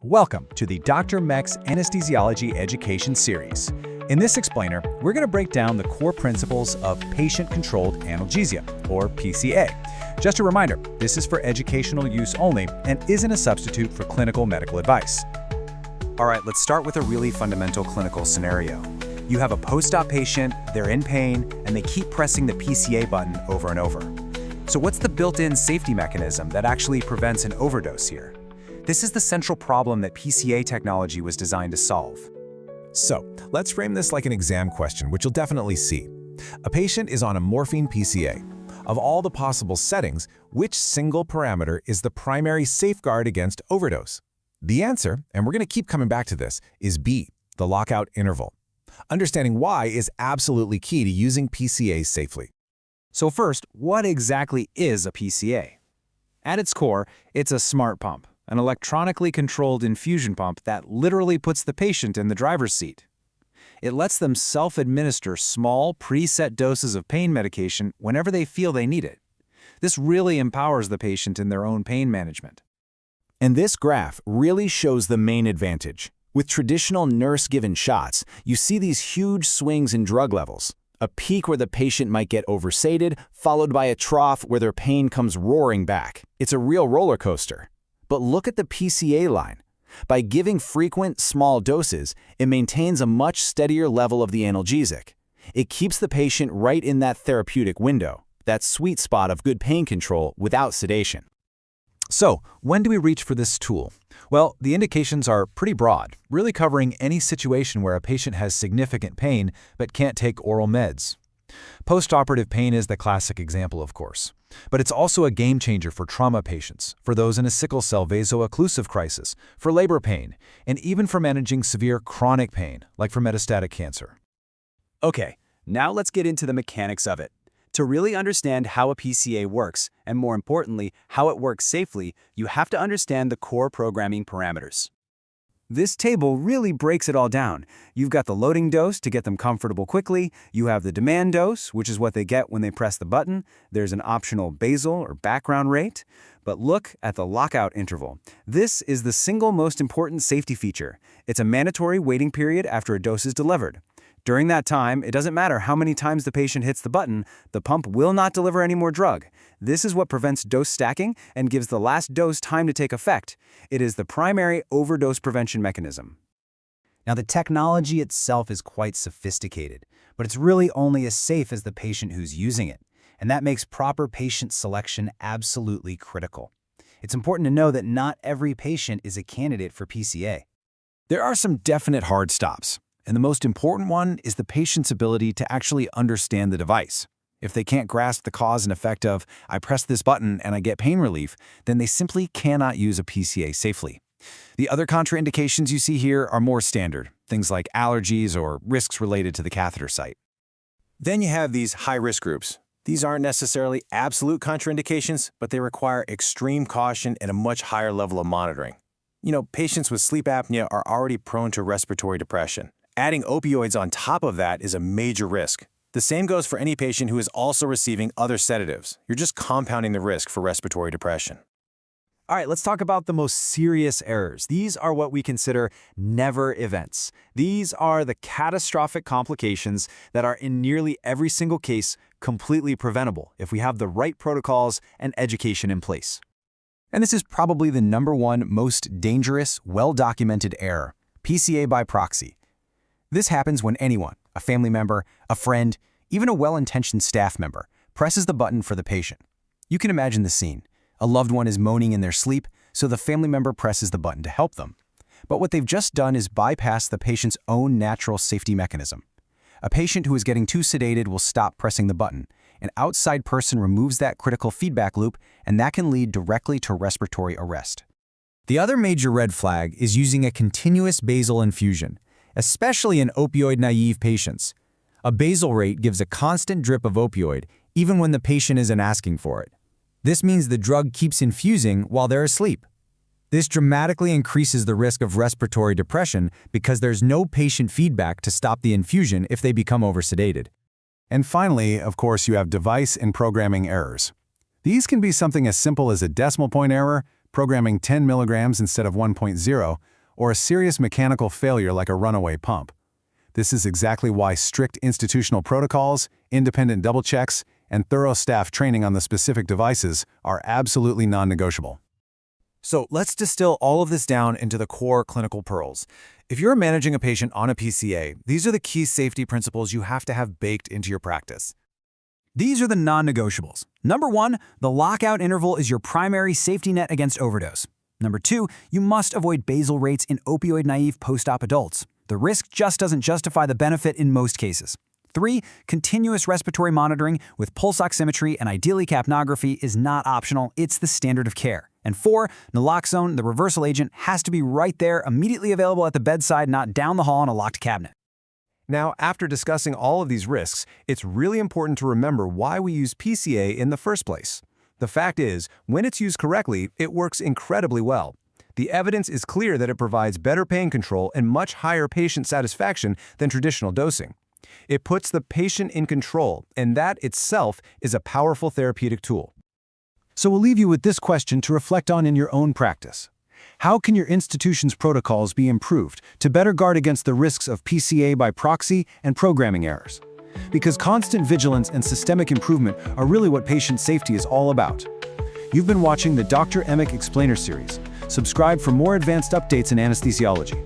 Welcome to the Dr. Mech's Anesthesiology Education Series. In this explainer, we're going to break down the core principles of Patient-Controlled Analgesia, or PCA. Just a reminder, this is for educational use only and isn't a substitute for clinical medical advice. All right, let's start with a really fundamental clinical scenario. You have a post-op patient, they're in pain, and they keep pressing the PCA button over and over. So what's the built-in safety mechanism that actually prevents an overdose here? This is the central problem that PCA technology was designed to solve. So, let's frame this like an exam question, which you'll definitely see. A patient is on a morphine PCA. Of all the possible settings, which single parameter is the primary safeguard against overdose? The answer, and we're going to keep coming back to this, is B, the lockout interval. Understanding why is absolutely key to using PCA safely. So first, what exactly is a PCA? At its core, it's a smart pump, an electronically controlled infusion pump that literally puts the patient in the driver's seat. It lets them self-administer small, preset doses of pain medication whenever they feel they need it. This really empowers the patient in their own pain management. And this graph really shows the main advantage. With traditional nurse-given shots, you see these huge swings in drug levels. A peak where the patient might get oversated, followed by a trough where their pain comes roaring back. It's a real roller coaster. But look at the PCA line. By giving frequent, small doses, it maintains a much steadier level of the analgesic. It keeps the patient right in that therapeutic window, that sweet spot of good pain control without sedation. So, when do we reach for this tool? Well, the indications are pretty broad, really covering any situation where a patient has significant pain but can't take oral meds. Postoperative pain is the classic example, of course. But it's also a game changer for trauma patients, for those in a sickle cell vaso-occlusive crisis, for labor pain, and even for managing severe chronic pain, like for metastatic cancer. Okay, now let's get into the mechanics of it. To really understand how a PCA works, and more importantly, how it works safely, you have to understand the core programming parameters. This table really breaks it all down. You've got the loading dose to get them comfortable quickly. You have the demand dose, which is what they get when they press the button. There's an optional basal or background rate. But look at the lockout interval. This is the single most important safety feature. It's a mandatory waiting period after a dose is delivered. During that time, it doesn't matter how many times the patient hits the button, the pump will not deliver any more drug. This is what prevents dose stacking and gives the last dose time to take effect. It is the primary overdose prevention mechanism. Now, the technology itself is quite sophisticated, but it's really only as safe as the patient who's using it, and that makes proper patient selection absolutely critical. It's important to know that not every patient is a candidate for PCA. There are some definite hard stops. And the most important one is the patient's ability to actually understand the device. If they can't grasp the cause and effect of, I press this button and I get pain relief, then they simply cannot use a PCA safely. The other contraindications you see here are more standard, things like allergies or risks related to the catheter site. Then you have these high-risk groups. These aren't necessarily absolute contraindications, but they require extreme caution and a much higher level of monitoring. Patients with sleep apnea are already prone to respiratory depression. Adding opioids on top of that is a major risk. The same goes for any patient who is also receiving other sedatives. You're just compounding the risk for respiratory depression. All right, let's talk about the most serious errors. These are what we consider never events. These are the catastrophic complications that are in nearly every single case completely preventable if we have the right protocols and education in place. And this is probably the #1 most dangerous, well-documented error, PCA by proxy. This happens when anyone, a family member, a friend, even a well-intentioned staff member, presses the button for the patient. You can imagine the scene. A loved one is moaning in their sleep, so the family member presses the button to help them. But what they've just done is bypass the patient's own natural safety mechanism. A patient who is getting too sedated will stop pressing the button. An outside person removes that critical feedback loop, and that can lead directly to respiratory arrest. The other major red flag is using a continuous basal infusion, especially in opioid-naive patients. A basal rate gives a constant drip of opioid, even when the patient isn't asking for it. This means the drug keeps infusing while they're asleep. This dramatically increases the risk of respiratory depression because there's no patient feedback to stop the infusion if they become oversedated. And finally, of course, you have device and programming errors. These can be something as simple as a decimal point error, programming 10 milligrams instead of 1.0, or a serious mechanical failure like a runaway pump. This is exactly why strict institutional protocols, independent double checks, and thorough staff training on the specific devices are absolutely non-negotiable. So let's distill all of this down into the core clinical pearls. If you're managing a patient on a PCA, these are the key safety principles you have to have baked into your practice. These are the non-negotiables. Number 1, the lockout interval is your primary safety net against overdose. Number 2, you must avoid basal rates in opioid-naive post-op adults. The risk just doesn't justify the benefit in most cases. 3, continuous respiratory monitoring with pulse oximetry and ideally capnography is not optional, it's the standard of care. And 4, naloxone, the reversal agent, has to be right there, immediately available at the bedside, not down the hall in a locked cabinet. Now, after discussing all of these risks, it's really important to remember why we use PCA in the first place. The fact is, when it's used correctly, it works incredibly well. The evidence is clear that it provides better pain control and much higher patient satisfaction than traditional dosing. It puts the patient in control, and that itself is a powerful therapeutic tool. So we'll leave you with this question to reflect on in your own practice. How can your institution's protocols be improved to better guard against the risks of PCA by proxy and programming errors? Because constant vigilance and systemic improvement are really what patient safety is all about. You've been watching the Dr. Emick Explainer series. Subscribe for more advanced updates in anesthesiology.